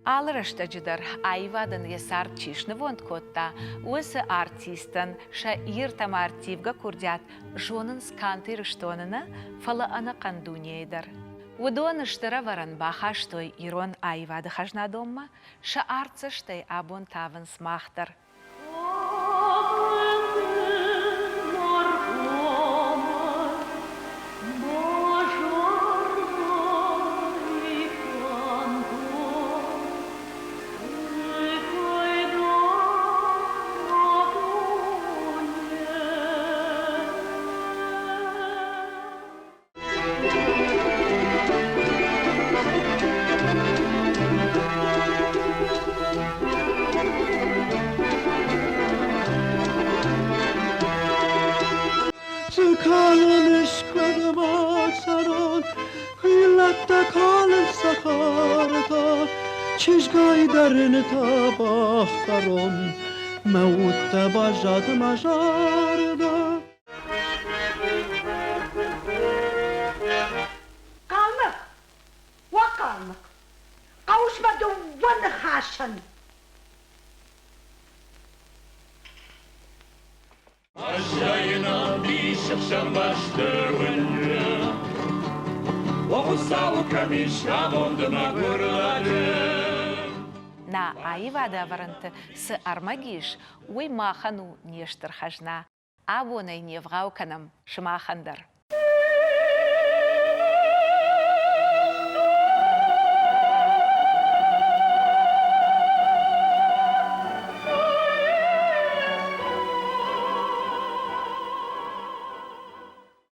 Alrıştacıdır ayvadan yasar çişni vond kotta, uası artistan şa irtam artivga kurdiat jonun skanti rıştonını fala ana kandunyedir. Udon ıştıra varan bahaştoy iron ayvadı hajnadomma, şa artsıştay abon tavın smahtır. Kalın ışkıdım aksaron, hıylatta kalın sakarda, çizgay derini tabaktaron, mevutta bajad majarda. Kalmak, kalmak. Kavuşmadı vanı haşan. Aşağına bir şapşal başlarınca Oğuzdalı kamişna monduma gurladım Na ayvada varantı sı armagiş, uy mahanu neştir hajna, abonay nevgavkanam şımahandır.